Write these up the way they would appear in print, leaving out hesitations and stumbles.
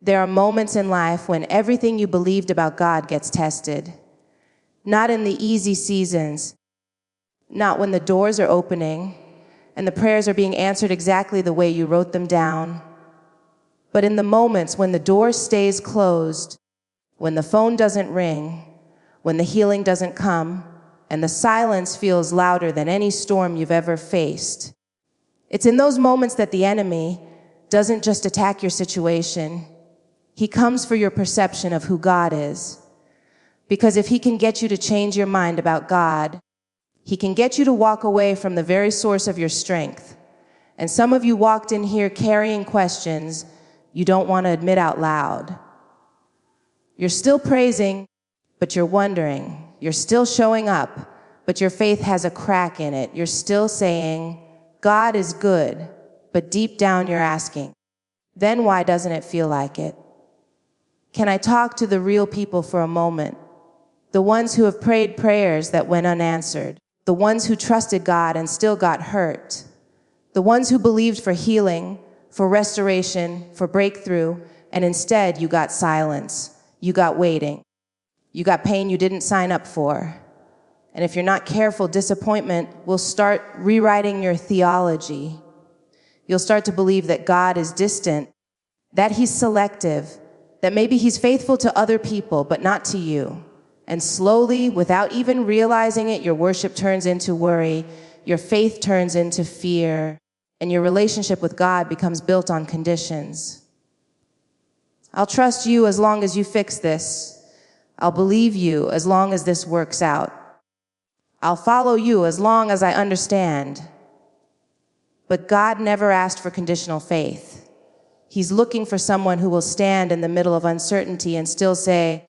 There are moments in life when everything you believed about God gets tested. Not in the easy seasons, not when the doors are opening and the prayers are being answered exactly the way you wrote them down, but in the moments when the door stays closed, when the phone doesn't ring, when the healing doesn't come, and the silence feels louder than any storm you've ever faced. It's in those moments that the enemy doesn't just attack your situation. He comes for your perception of who God is. Because if he can get you to change your mind about God, he can get you to walk away from the very source of your strength. And some of you walked in here carrying questions you don't want to admit out loud. You're still praising, but you're wondering. You're still showing up, but your faith has a crack in it. You're still saying, God is good, but deep down you're asking, then why doesn't it feel like it? Can I talk to the real people for a moment? The ones who have prayed prayers that went unanswered. The ones who trusted God and still got hurt. The ones who believed for healing, for restoration, for breakthrough, and instead you got silence. You got waiting. You got pain you didn't sign up for. And if you're not careful, disappointment will start rewriting your theology. You'll start to believe that God is distant, that he's selective, that maybe he's faithful to other people, but not to you. And slowly, without even realizing it, your worship turns into worry, your faith turns into fear, and your relationship with God becomes built on conditions. I'll trust you as long as you fix this. I'll believe you as long as this works out. I'll follow you as long as I understand. But God never asked for conditional faith. He's looking for someone who will stand in the middle of uncertainty and still say,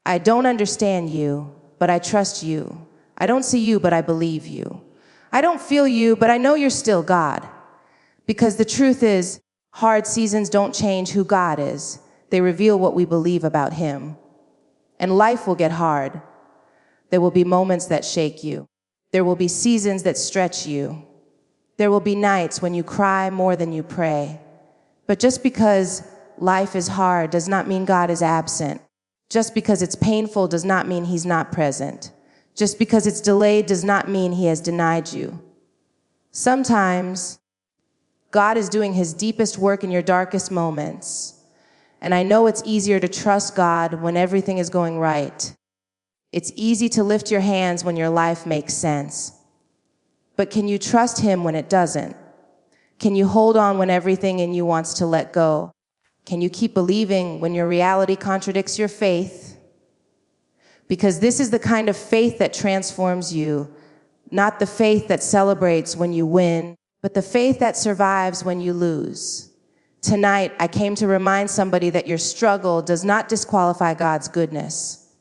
I don't understand you, but I trust you. I don't see you, but I believe you. I don't feel you, but I know you're still God. Because the truth is, hard seasons don't change who God is. They reveal what we believe about him. And life will get hard. There will be moments that shake you. There will be seasons that stretch you. There will be nights when you cry more than you pray. But just because life is hard does not mean God is absent. Just because it's painful does not mean he's not present. Just because it's delayed does not mean he has denied you. Sometimes God is doing his deepest work in your darkest moments. And I know it's easier to trust God when everything is going right. It's easy to lift your hands when your life makes sense. But can you trust him when it doesn't? Can you hold on when everything in you wants to let go? Can you keep believing when your reality contradicts your faith? Because this is the kind of faith that transforms you, not the faith that celebrates when you win, but the faith that survives when you lose. Tonight, I came to remind somebody that your struggle does not disqualify God's goodness.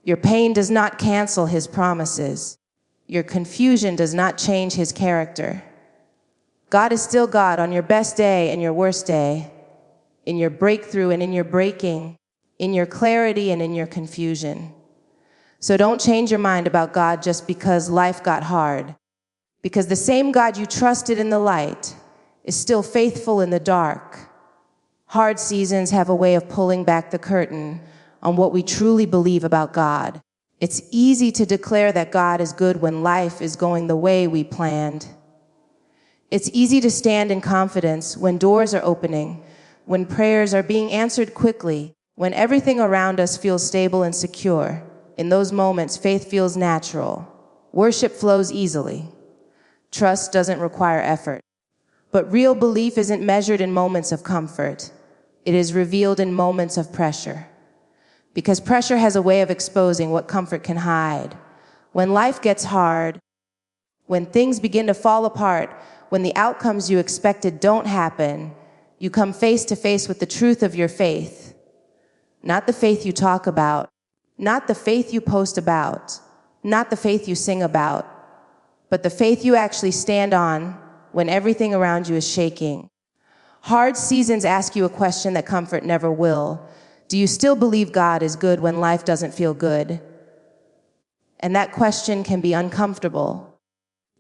Your pain does not cancel his promises. Your confusion does not change his character. God is still God on your best day and your worst day, in your breakthrough and in your breaking, in your clarity and in your confusion. So don't change your mind about God just because life got hard. Because the same God you trusted in the light is still faithful in the dark. Hard seasons have a way of pulling back the curtain on what we truly believe about God. It's easy to declare that God is good when life is going the way we planned. It's easy to stand in confidence when doors are opening, when prayers are being answered quickly, when everything around us feels stable and secure. In those moments, faith feels natural. Worship flows easily. Trust doesn't require effort. But real belief isn't measured in moments of comfort. It is revealed in moments of pressure. Because pressure has a way of exposing what comfort can hide. When life gets hard, when things begin to fall apart, when the outcomes you expected don't happen, you come face to face with the truth of your faith. Not the faith you talk about, not the faith you post about, not the faith you sing about, but the faith you actually stand on when everything around you is shaking. Hard seasons ask you a question that comfort never will. Do you still believe God is good when life doesn't feel good? And that question can be uncomfortable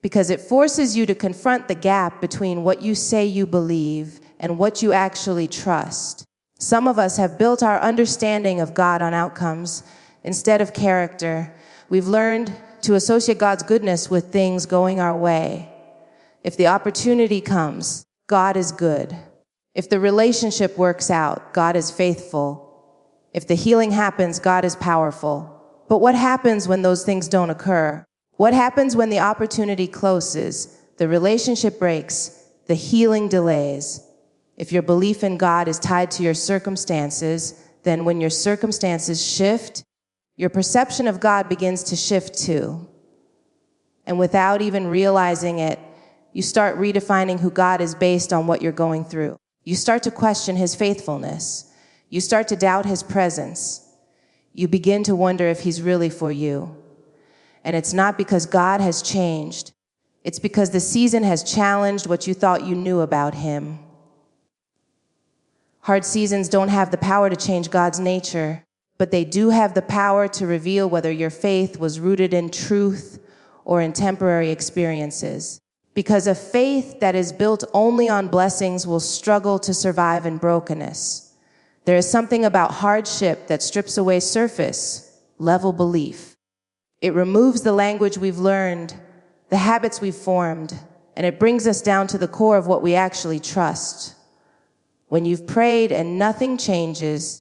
because it forces you to confront the gap between what you say you believe and what you actually trust. Some of us have built our understanding of God on outcomes instead of character. We've learned to associate God's goodness with things going our way. If the opportunity comes, God is good. If the relationship works out, God is faithful. If the healing happens, God is powerful. But what happens when those things don't occur? What happens when the opportunity closes, the relationship breaks, the healing delays? If your belief in God is tied to your circumstances, then when your circumstances shift, your perception of God begins to shift too. And without even realizing it, you start redefining who God is based on what you're going through. You start to question his faithfulness. You start to doubt his presence. You begin to wonder if he's really for you. And it's not because God has changed. It's because the season has challenged what you thought you knew about him. Hard seasons don't have the power to change God's nature, but they do have the power to reveal whether your faith was rooted in truth or in temporary experiences. Because a faith that is built only on blessings will struggle to survive in brokenness. There is something about hardship that strips away surface level belief. It removes the language we've learned, the habits we've formed, and it brings us down to the core of what we actually trust. When you've prayed and nothing changes,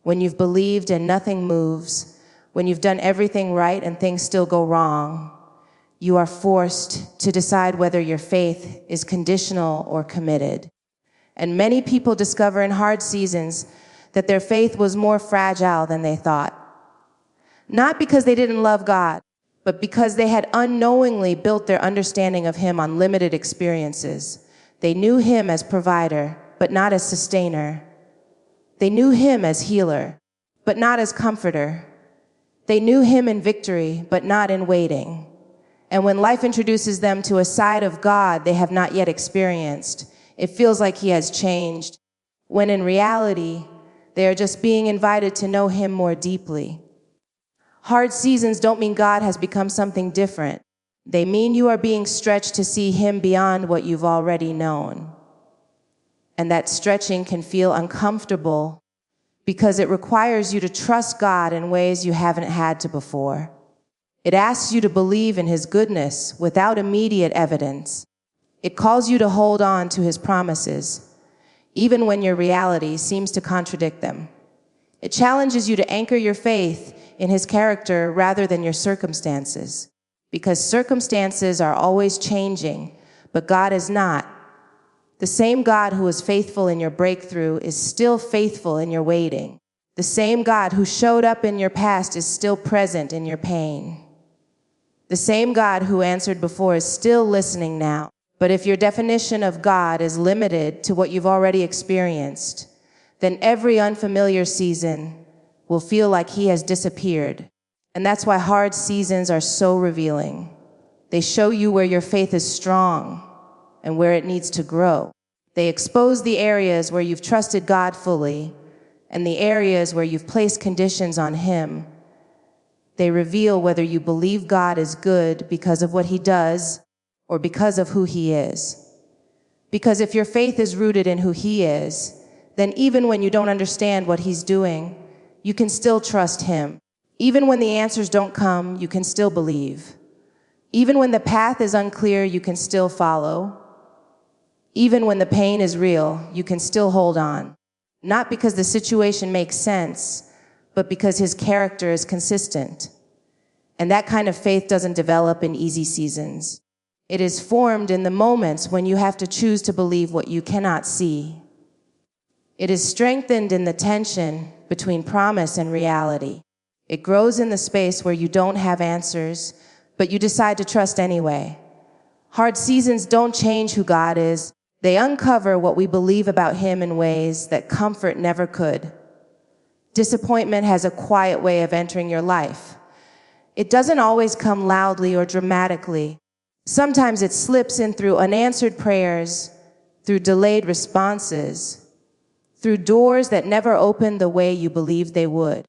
when you've believed and nothing moves, when you've done everything right and things still go wrong, you are forced to decide whether your faith is conditional or committed. And many people discover in hard seasons that their faith was more fragile than they thought. Not because they didn't love God, but because they had unknowingly built their understanding of him on limited experiences. They knew him as provider, but not as sustainer. They knew him as healer, but not as comforter. They knew him in victory, but not in waiting. And when life introduces them to a side of God they have not yet experienced, it feels like he has changed, when in reality, they are just being invited to know him more deeply. Hard seasons don't mean God has become something different. They mean you are being stretched to see him beyond what you've already known. And that stretching can feel uncomfortable because it requires you to trust God in ways you haven't had to before. It asks you to believe in his goodness without immediate evidence. It calls you to hold on to his promises, even when your reality seems to contradict them. It challenges you to anchor your faith in his character rather than your circumstances, because circumstances are always changing, but God is not. The same God who is faithful in your breakthrough is still faithful in your waiting. The same God who showed up in your past is still present in your pain. The same God who answered before is still listening now. But if your definition of God is limited to what you've already experienced, then every unfamiliar season will feel like he has disappeared. And that's why hard seasons are so revealing. They show you where your faith is strong and where it needs to grow. They expose the areas where you've trusted God fully and the areas where you've placed conditions on him. They reveal whether you believe God is good because of what he does or because of who he is. Because if your faith is rooted in who he is, then even when you don't understand what he's doing, you can still trust him. Even when the answers don't come, you can still believe. Even when the path is unclear, you can still follow. Even when the pain is real, you can still hold on. Not because the situation makes sense, but because his character is consistent. And that kind of faith doesn't develop in easy seasons. It is formed in the moments when you have to choose to believe what you cannot see. It is strengthened in the tension between promise and reality. It grows in the space where you don't have answers, but you decide to trust anyway. Hard seasons don't change who God is. They uncover what we believe about him in ways that comfort never could. Disappointment has a quiet way of entering your life. It doesn't always come loudly or dramatically. Sometimes it slips in through unanswered prayers, through delayed responses, through doors that never opened the way you believed they would.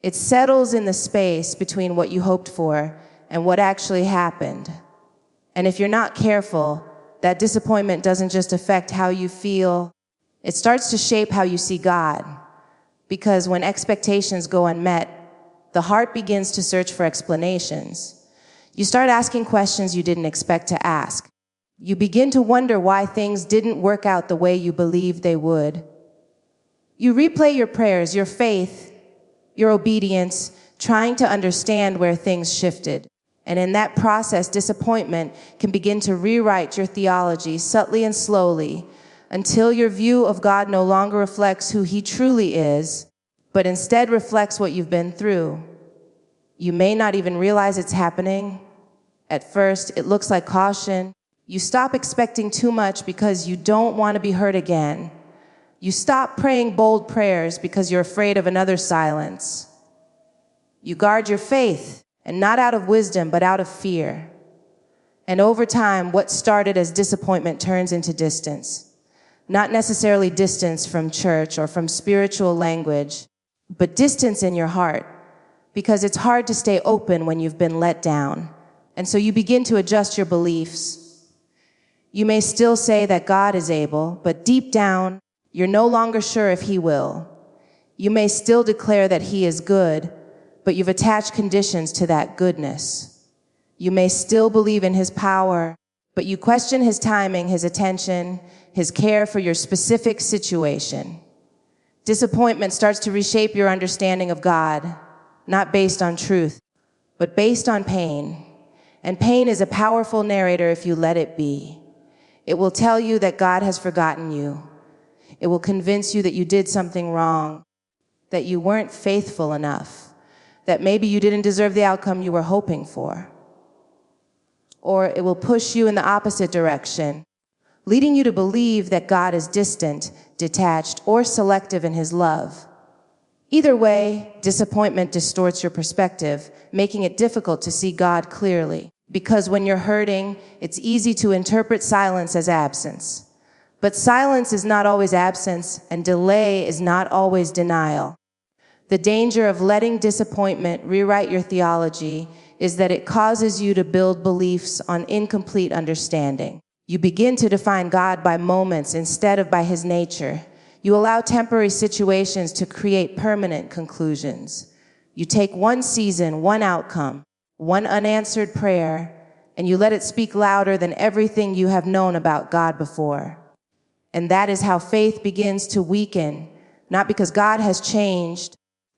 It settles in the space between what you hoped for and what actually happened. And if you're not careful, that disappointment doesn't just affect how you feel, It starts to shape how you see God, because when expectations go unmet, the heart begins to search for explanations. You start asking questions you didn't expect to ask. You begin to wonder why things didn't work out the way you believed they would. You replay your prayers, your faith, your obedience, trying to understand where things shifted. And in that process, disappointment can begin to rewrite your theology subtly and slowly until your view of God no longer reflects who He truly is, but instead reflects what you've been through. You may not even realize it's happening. At first, it looks like caution. You stop expecting too much because you don't want to be hurt again. You stop praying bold prayers because you're afraid of another silence. You guard your faith, and not out of wisdom, but out of fear. And over time, what started as disappointment turns into distance. Not necessarily distance from church or from spiritual language, but distance in your heart, because it's hard to stay open when you've been let down. And so you begin to adjust your beliefs. You may still say that God is able, but deep down, you're no longer sure if He will. You may still declare that He is good, but you've attached conditions to that goodness. You may still believe in His power, but you question His timing, His attention, His care for your specific situation. Disappointment starts to reshape your understanding of God, not based on truth, but based on pain. And pain is a powerful narrator if you let it be. It will tell you that God has forgotten you. It will convince you that you did something wrong, that you weren't faithful enough, that maybe you didn't deserve the outcome you were hoping for. Or it will push you in the opposite direction, leading you to believe that God is distant, detached, or selective in His love. Either way, disappointment distorts your perspective, making it difficult to see God clearly. Because when you're hurting, it's easy to interpret silence as absence. But silence is not always absence, and delay is not always denial. The danger of letting disappointment rewrite your theology is that it causes you to build beliefs on incomplete understanding. You begin to define God by moments instead of by His nature. You allow temporary situations to create permanent conclusions. You take one season, one outcome, one unanswered prayer, and you let it speak louder than everything you have known about God before. And that is how faith begins to weaken, not because God has changed,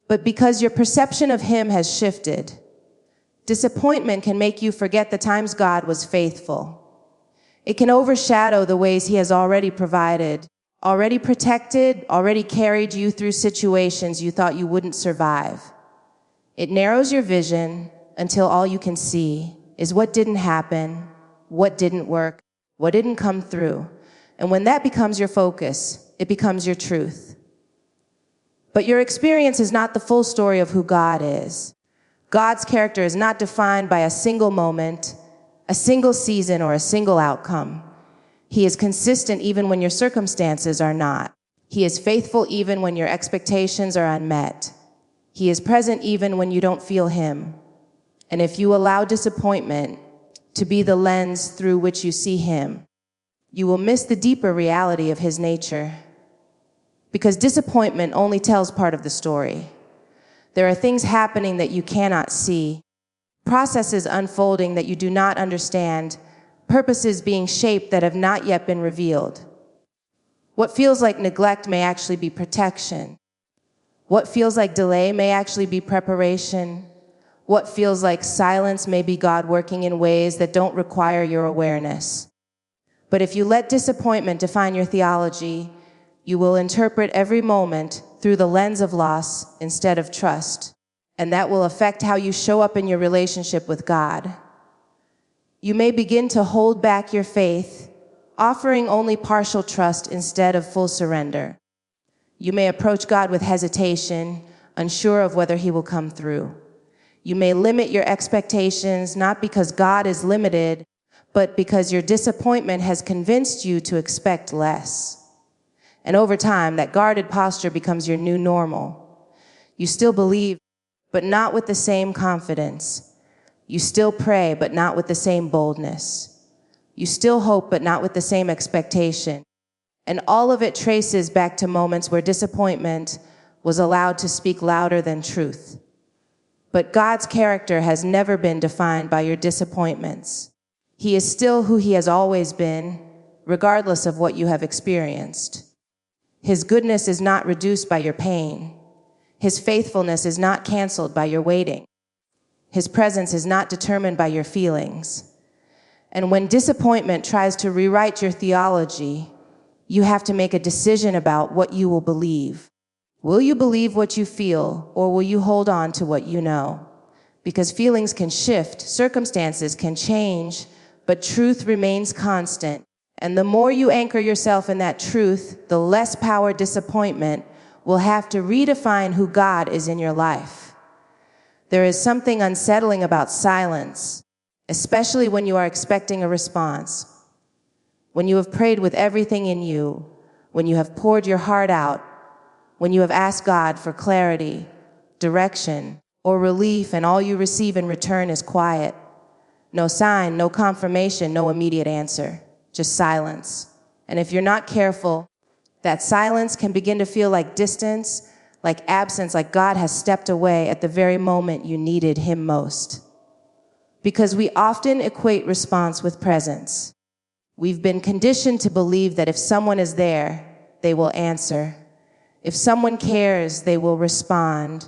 but because your perception of Him has shifted. Disappointment can make you forget the times God was faithful. It can overshadow the ways He has already provided, already protected, already carried you through situations you thought you wouldn't survive. It narrows your vision until all you can see is what didn't happen, what didn't work, what didn't come through. And when that becomes your focus, it becomes your truth. But your experience is not the full story of who God is. God's character is not defined by a single moment, a single season, or a single outcome. He is consistent even when your circumstances are not. He is faithful even when your expectations are unmet. He is present even when you don't feel Him. And if you allow disappointment to be the lens through which you see Him, you will miss the deeper reality of His nature. Because disappointment only tells part of the story. There are things happening that you cannot see, processes unfolding that you do not understand, purposes being shaped that have not yet been revealed. What feels like neglect may actually be protection. What feels like delay may actually be preparation. What feels like silence may be God working in ways that don't require your awareness. But if you let disappointment define your theology, you will interpret every moment through the lens of loss instead of trust, and that will affect how you show up in your relationship with God. You may begin to hold back your faith, offering only partial trust instead of full surrender. You may approach God with hesitation, unsure of whether He will come through. You may limit your expectations not because God is limited, but because your disappointment has convinced you to expect less. And over time, that guarded posture becomes your new normal. You still believe, but not with the same confidence. You still pray, but not with the same boldness. You still hope, but not with the same expectation. And all of it traces back to moments where disappointment was allowed to speak louder than truth. But God's character has never been defined by your disappointments. He is still who he has always been, regardless of what you have experienced. His goodness is not reduced by your pain. His faithfulness is not canceled by your waiting. His presence is not determined by your feelings. And when disappointment tries to rewrite your theology, you have to make a decision about what you will believe. Will you believe what you feel, or will you hold on to what you know? Because feelings can shift, circumstances can change, but truth remains constant. And the more you anchor yourself in that truth, the less power disappointment will have to redefine who God is in your life. There is something unsettling about silence, especially when you are expecting a response. When you have prayed with everything in you, when you have poured your heart out, when you have asked God for clarity, direction, or relief, and all you receive in return is quiet. No sign, no confirmation, no immediate answer, just silence. And if you're not careful, that silence can begin to feel like distance, like absence, like God has stepped away at the very moment you needed him most. Because we often equate response with presence. We've been conditioned to believe that if someone is there, they will answer. If someone cares, they will respond.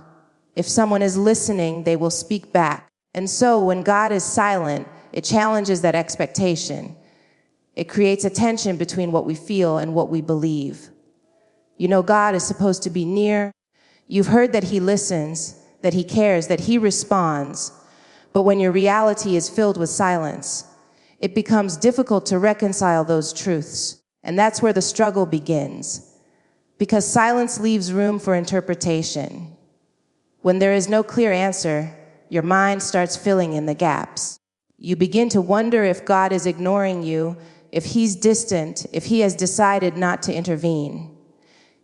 If someone is listening, they will speak back. And so when God is silent, it challenges that expectation. It creates a tension between what we feel and what we believe. You know, God is supposed to be near. You've heard that he listens, that he cares, that he responds. But when your reality is filled with silence, it becomes difficult to reconcile those truths. And that's where the struggle begins. Because silence leaves room for interpretation. When there is no clear answer, your mind starts filling in the gaps. You begin to wonder if God is ignoring you, if he's distant, if he has decided not to intervene.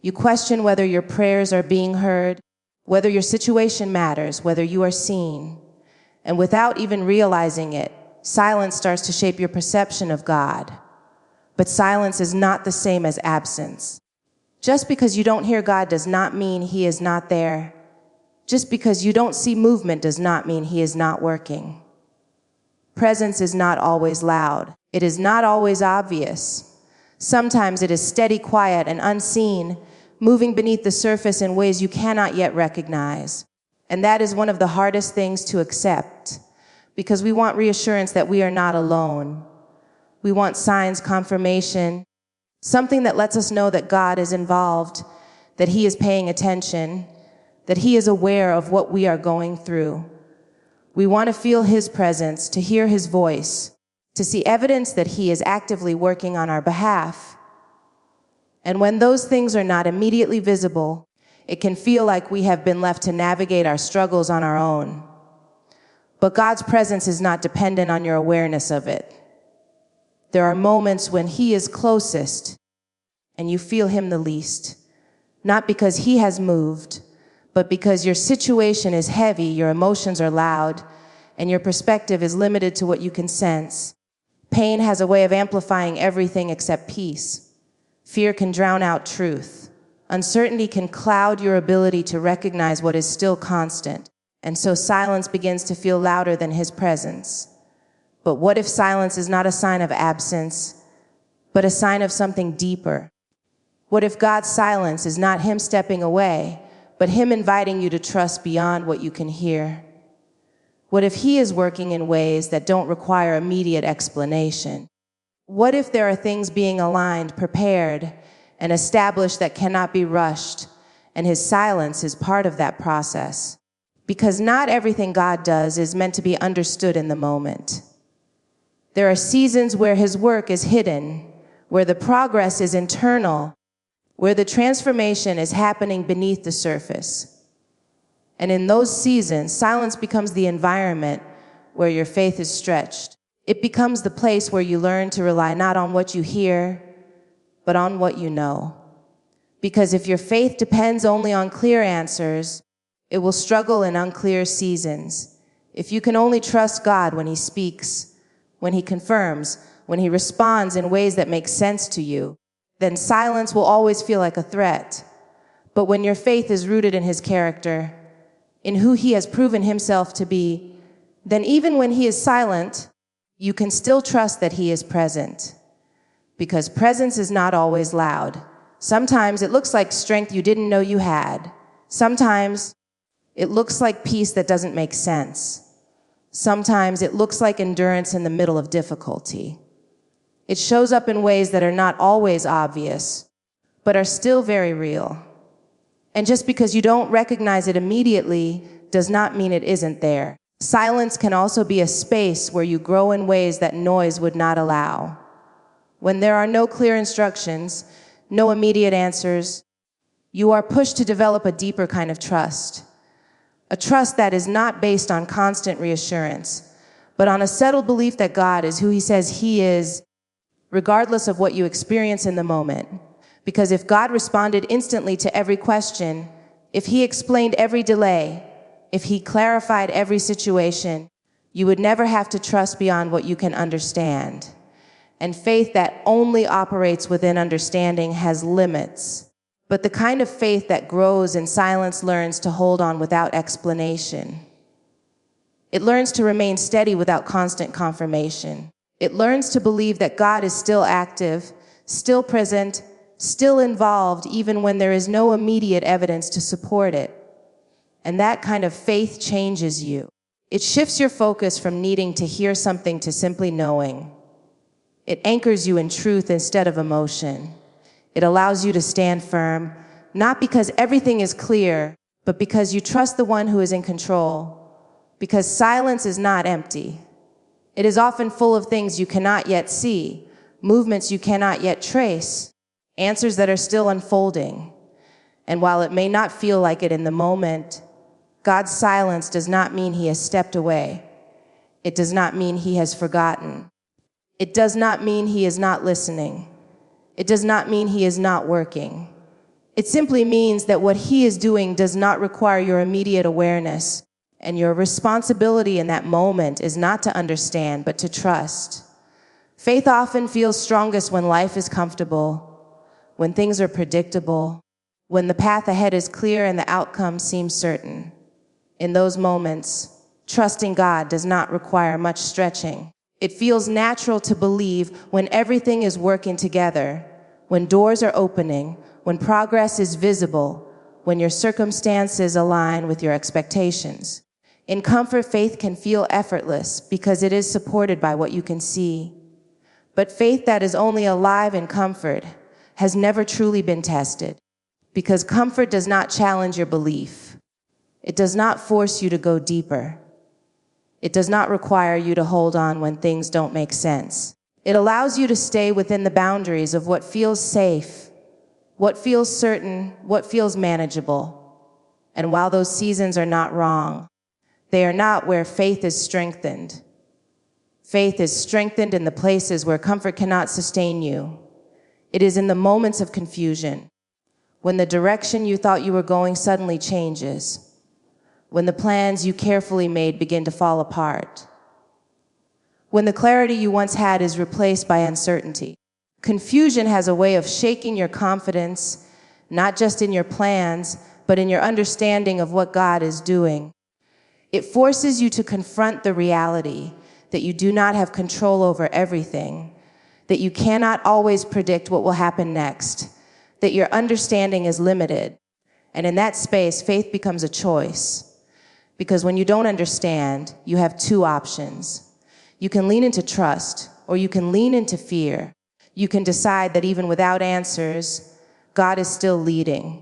You question whether your prayers are being heard, whether your situation matters, whether you are seen. And without even realizing it, silence starts to shape your perception of God. But silence is not the same as absence. Just because you don't hear God does not mean he is not there. Just because you don't see movement does not mean he is not working. Presence is not always loud. It is not always obvious. Sometimes it is steady, quiet, and unseen, moving beneath the surface in ways you cannot yet recognize. And that is one of the hardest things to accept, because we want reassurance that we are not alone. We want signs, confirmation, something that lets us know that God is involved, that he is paying attention, that he is aware of what we are going through. We want to feel his presence, to hear his voice, to see evidence that he is actively working on our behalf. And when those things are not immediately visible, it can feel like we have been left to navigate our struggles on our own. But God's presence is not dependent on your awareness of it. There are moments when he is closest and you feel him the least, not because he has moved, but because your situation is heavy, your emotions are loud, and your perspective is limited to what you can sense. Pain has a way of amplifying everything except peace. Fear can drown out truth. Uncertainty can cloud your ability to recognize what is still constant. And so silence begins to feel louder than his presence. But what if silence is not a sign of absence, but a sign of something deeper? What if God's silence is not him stepping away, but him inviting you to trust beyond what you can hear? What if he is working in ways that don't require immediate explanation? What if there are things being aligned, prepared, and established that cannot be rushed, and his silence is part of that process? Because not everything God does is meant to be understood in the moment. There are seasons where his work is hidden, where the progress is internal, where the transformation is happening beneath the surface. And in those seasons, silence becomes the environment where your faith is stretched. It becomes the place where you learn to rely not on what you hear, but on what you know. Because if your faith depends only on clear answers, it will struggle in unclear seasons. If you can only trust God when he speaks, when he confirms, when he responds in ways that make sense to you, then silence will always feel like a threat. But when your faith is rooted in his character, in who he has proven himself to be, then even when he is silent, you can still trust that he is present. Because presence is not always loud. Sometimes it looks like strength you didn't know you had. Sometimes it looks like peace that doesn't make sense. Sometimes it looks like endurance in the middle of difficulty. It shows up in ways that are not always obvious, but are still very real. And just because you don't recognize it immediately does not mean it isn't there. Silence can also be a space where you grow in ways that noise would not allow. When there are no clear instructions, no immediate answers, you are pushed to develop a deeper kind of trust. A trust that is not based on constant reassurance, but on a settled belief that God is who he says he is, regardless of what you experience in the moment. Because if God responded instantly to every question, if he explained every delay, if he clarified every situation, you would never have to trust beyond what you can understand. And faith that only operates within understanding has limits. But the kind of faith that grows in silence learns to hold on without explanation. It learns to remain steady without constant confirmation. It learns to believe that God is still active, still present, still involved, even when there is no immediate evidence to support it. And that kind of faith changes you. It shifts your focus from needing to hear something to simply knowing. It anchors you in truth instead of emotion. It allows you to stand firm, not because everything is clear, but because you trust the one who is in control. Because silence is not empty. It is often full of things you cannot yet see, movements you cannot yet trace, answers that are still unfolding. And while it may not feel like it in the moment, God's silence does not mean he has stepped away. It does not mean he has forgotten. It does not mean he is not listening. It does not mean he is not working. It simply means that what he is doing does not require your immediate awareness, and your responsibility in that moment is not to understand, but to trust. Faith often feels strongest when life is comfortable, when things are predictable, when the path ahead is clear and the outcome seems certain. In those moments, trusting God does not require much stretching. It feels natural to believe when everything is working together, when doors are opening, when progress is visible, when your circumstances align with your expectations. In comfort, faith can feel effortless because it is supported by what you can see. But faith that is only alive in comfort has never truly been tested, because comfort does not challenge your belief. It does not force you to go deeper. It does not require you to hold on when things don't make sense. It allows you to stay within the boundaries of what feels safe, what feels certain, what feels manageable. And while those seasons are not wrong, they are not where faith is strengthened. Faith is strengthened in the places where comfort cannot sustain you. It is in the moments of confusion, when the direction you thought you were going suddenly changes, when the plans you carefully made begin to fall apart, when the clarity you once had is replaced by uncertainty. Confusion has a way of shaking your confidence, not just in your plans, but in your understanding of what God is doing. It forces you to confront the reality that you do not have control over everything, that you cannot always predict what will happen next, that your understanding is limited. And in that space, faith becomes a choice. Because when you don't understand, you have two options. You can lean into trust, or you can lean into fear. You can decide that even without answers, God is still leading.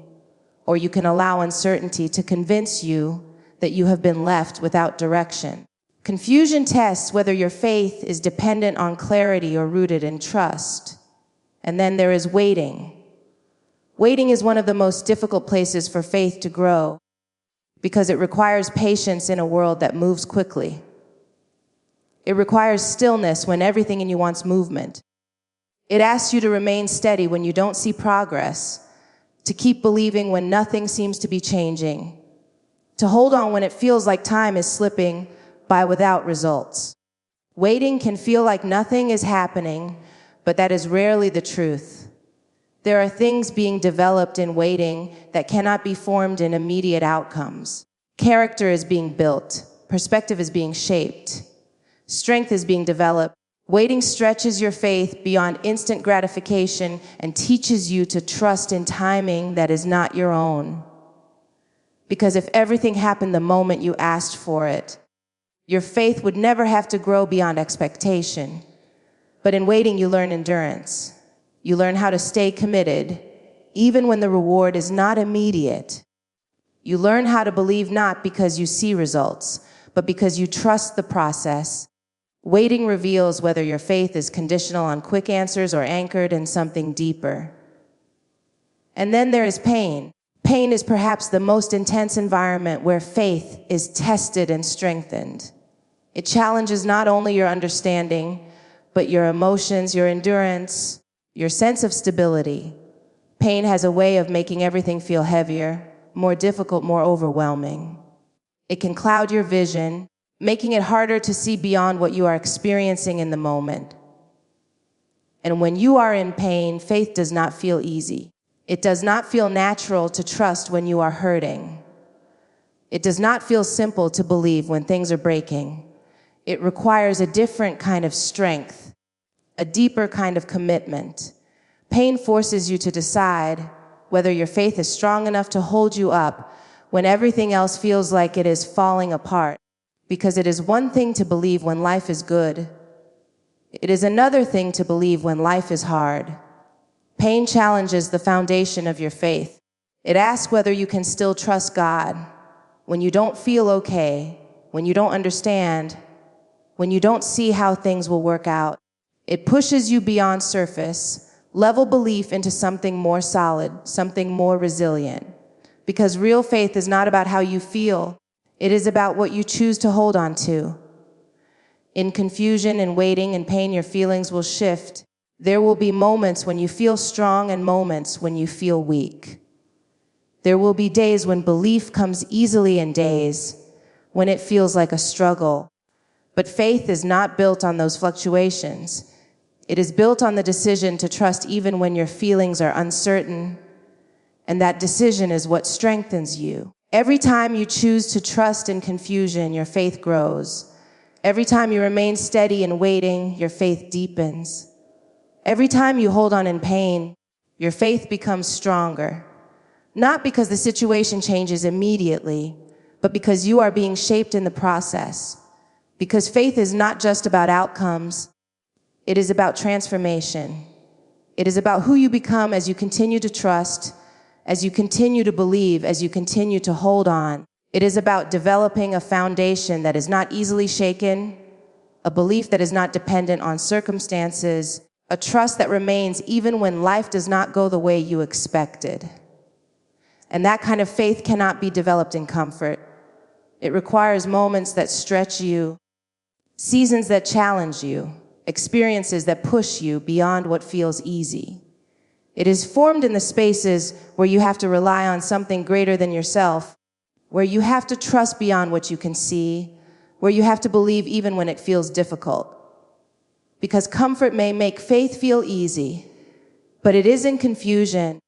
Or you can allow uncertainty to convince you that you have been left without direction. Confusion tests whether your faith is dependent on clarity or rooted in trust. And then there is waiting. Waiting is one of the most difficult places for faith to grow because it requires patience in a world that moves quickly. It requires stillness when everything in you wants movement. It asks you to remain steady when you don't see progress, to keep believing when nothing seems to be changing, to hold on when it feels like time is slipping by without results. Waiting can feel like nothing is happening, but that is rarely the truth. There are things being developed in waiting that cannot be formed in immediate outcomes. Character is being built. Perspective is being shaped. Strength is being developed. Waiting stretches your faith beyond instant gratification and teaches you to trust in timing that is not your own. Because if everything happened the moment you asked for it, your faith would never have to grow beyond expectation. But in waiting, you learn endurance. You learn how to stay committed, even when the reward is not immediate. You learn how to believe not because you see results, but because you trust the process. Waiting reveals whether your faith is conditional on quick answers or anchored in something deeper. And then there is pain. Pain is perhaps the most intense environment where faith is tested and strengthened. It challenges not only your understanding, but your emotions, your endurance, your sense of stability. Pain has a way of making everything feel heavier, more difficult, more overwhelming. It can cloud your vision, making it harder to see beyond what you are experiencing in the moment. And when you are in pain, faith does not feel easy. It does not feel natural to trust when you are hurting. It does not feel simple to believe when things are breaking. It requires a different kind of strength, a deeper kind of commitment. Pain forces you to decide whether your faith is strong enough to hold you up when everything else feels like it is falling apart. Because it is one thing to believe when life is good. It is another thing to believe when life is hard. Pain challenges the foundation of your faith. It asks whether you can still trust God when you don't feel okay, when you don't understand, when you don't see how things will work out. It pushes you beyond surface level belief into something more solid, something more resilient. Because real faith is not about how you feel. It is about what you choose to hold on to. In confusion and waiting and pain, your feelings will shift. There will be moments when you feel strong and moments when you feel weak. There will be days when belief comes easily and days when it feels like a struggle. But faith is not built on those fluctuations. It is built on the decision to trust even when your feelings are uncertain, and that decision is what strengthens you. Every time you choose to trust in confusion, your faith grows. Every time you remain steady in waiting, your faith deepens. Every time you hold on in pain, your faith becomes stronger. Not because the situation changes immediately, but because you are being shaped in the process. Because faith is not just about outcomes, it is about transformation. It is about who you become as you continue to trust, as you continue to believe, as you continue to hold on. It is about developing a foundation that is not easily shaken, a belief that is not dependent on circumstances, a trust that remains even when life does not go the way you expected. And that kind of faith cannot be developed in comfort. It requires moments that stretch you, seasons that challenge you, experiences that push you beyond what feels easy. It is formed in the spaces where you have to rely on something greater than yourself, where you have to trust beyond what you can see, where you have to believe even when it feels difficult. Because comfort may make faith feel easy, but it is in confusion,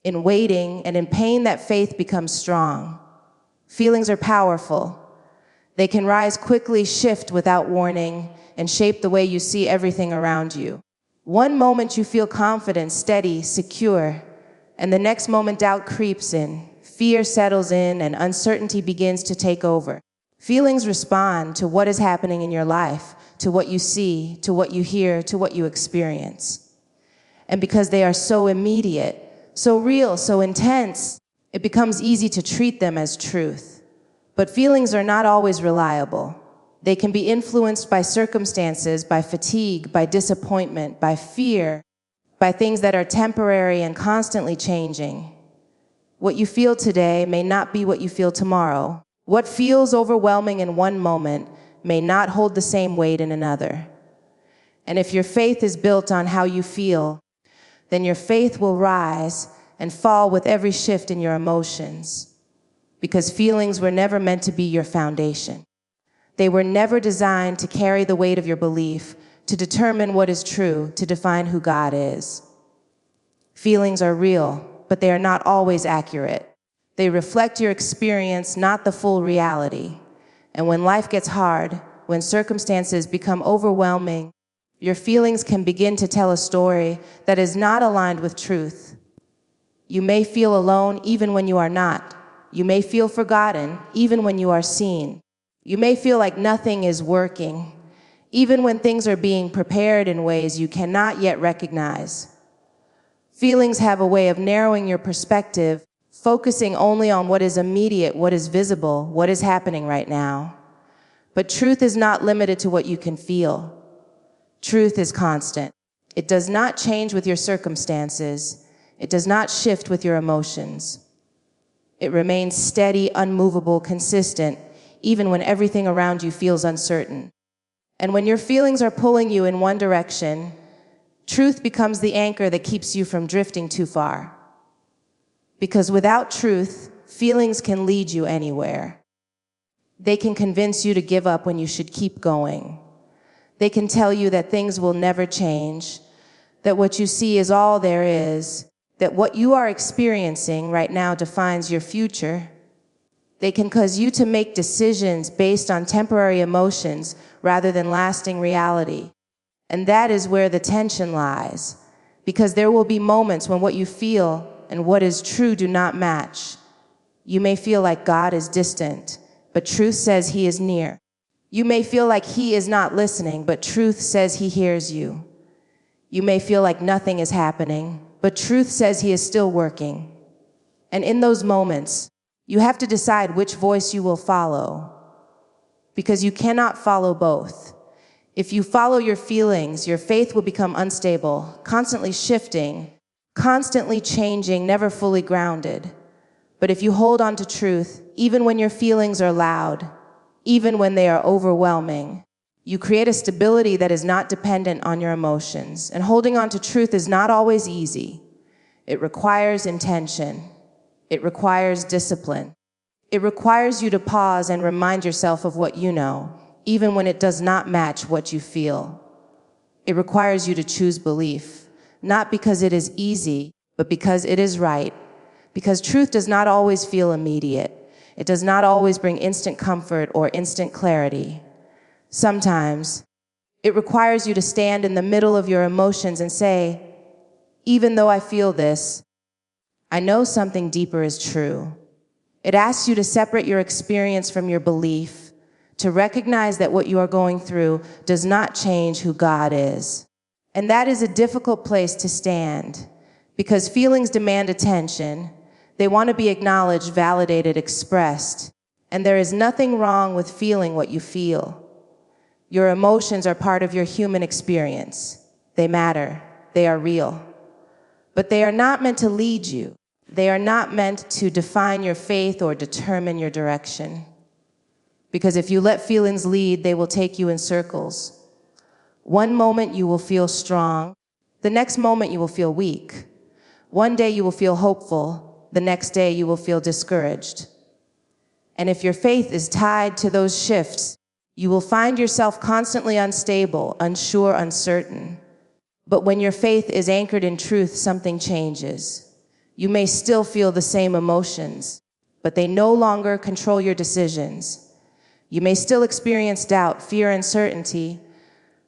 in waiting, and in pain that faith becomes strong. Feelings are powerful. They can rise quickly, shift without warning, and shape the way you see everything around you. One moment you feel confident, steady, secure, and the next moment doubt creeps in, fear settles in, and uncertainty begins to take over. Feelings respond to what is happening in your life, to what you see, to what you hear, to what you experience. And because they are so immediate, so real, so intense, it becomes easy to treat them as truth. But feelings are not always reliable. They can be influenced by circumstances, by fatigue, by disappointment, by fear, by things that are temporary and constantly changing. What you feel today may not be what you feel tomorrow. What feels overwhelming in one moment may not hold the same weight in another. And if your faith is built on how you feel, then your faith will rise and fall with every shift in your emotions. Because feelings were never meant to be your foundation. They were never designed to carry the weight of your belief, to determine what is true, to define who God is. Feelings are real, but they are not always accurate. They reflect your experience, not the full reality. And when life gets hard, when circumstances become overwhelming, your feelings can begin to tell a story that is not aligned with truth. You may feel alone even when you are not. You may feel forgotten even when you are seen. You may feel like nothing is working, even when things are being prepared in ways you cannot yet recognize. Feelings have a way of narrowing your perspective, focusing only on what is immediate, what is visible, what is happening right now. But truth is not limited to what you can feel. Truth is constant. It does not change with your circumstances. It does not shift with your emotions. It remains steady, unmovable, consistent, even when everything around you feels uncertain. And when your feelings are pulling you in one direction, truth becomes the anchor that keeps you from drifting too far. Because without truth, feelings can lead you anywhere. They can convince you to give up when you should keep going. They can tell you that things will never change, that what you see is all there is, that what you are experiencing right now defines your future. They can cause you to make decisions based on temporary emotions rather than lasting reality. And that is where the tension lies, because there will be moments when what you feel and what is true do not match. You may feel like God is distant, but truth says he is near. You may feel like he is not listening, but truth says he hears you. You may feel like nothing is happening, but truth says he is still working. And in those moments, you have to decide which voice you will follow, because you cannot follow both. If you follow your feelings, your faith will become unstable, constantly shifting, constantly changing, never fully grounded. But if you hold on to truth, even when your feelings are loud, even when they are overwhelming, you create a stability that is not dependent on your emotions. And holding on to truth is not always easy. It requires intention. It requires discipline. It requires you to pause and remind yourself of what you know, even when it does not match what you feel. It requires you to choose belief, not because it is easy, but because it is right. Because truth does not always feel immediate. It does not always bring instant comfort or instant clarity. Sometimes, it requires you to stand in the middle of your emotions and say, even though I feel this, I know something deeper is true. It asks you to separate your experience from your belief, to recognize that what you are going through does not change who God is. And that is a difficult place to stand, because feelings demand attention. They want to be acknowledged, validated, expressed. And there is nothing wrong with feeling what you feel. Your emotions are part of your human experience. They matter. They are real. But they are not meant to lead you. They are not meant to define your faith or determine your direction. Because if you let feelings lead, they will take you in circles. One moment you will feel strong. The next moment you will feel weak. One day you will feel hopeful. The next day you will feel discouraged. And if your faith is tied to those shifts, you will find yourself constantly unstable, unsure, uncertain. But when your faith is anchored in truth, something changes. You may still feel the same emotions, but they no longer control your decisions. You may still experience doubt, fear, uncertainty,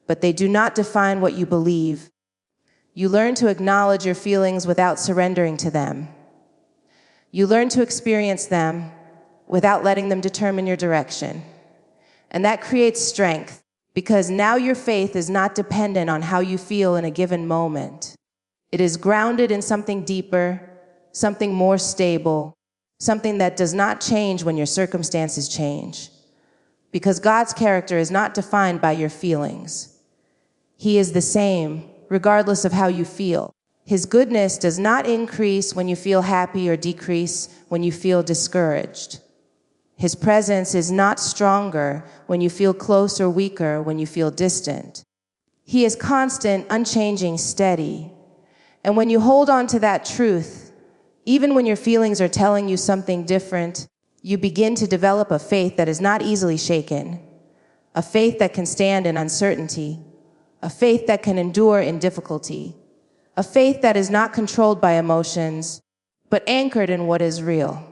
but they do not define what you believe. You learn to acknowledge your feelings without surrendering to them. You learn to experience them without letting them determine your direction. And that creates strength, because now your faith is not dependent on how you feel in a given moment. It is grounded in something deeper, something more stable, something that does not change when your circumstances change. Because God's character is not defined by your feelings. He is the same, regardless of how you feel. His goodness does not increase when you feel happy or decrease when you feel discouraged. His presence is not stronger when you feel close or weaker when you feel distant. He is constant, unchanging, steady. And when you hold on to that truth, even when your feelings are telling you something different, you begin to develop a faith that is not easily shaken, a faith that can stand in uncertainty, a faith that can endure in difficulty, a faith that is not controlled by emotions, but anchored in what is real.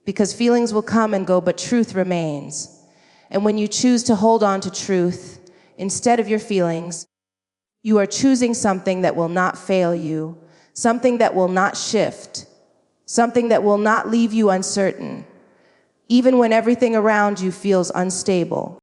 Because feelings will come and go, but truth remains. And when you choose to hold on to truth instead of your feelings, you are choosing something that will not fail you, something that will not shift, something that will not leave you uncertain, even when everything around you feels unstable.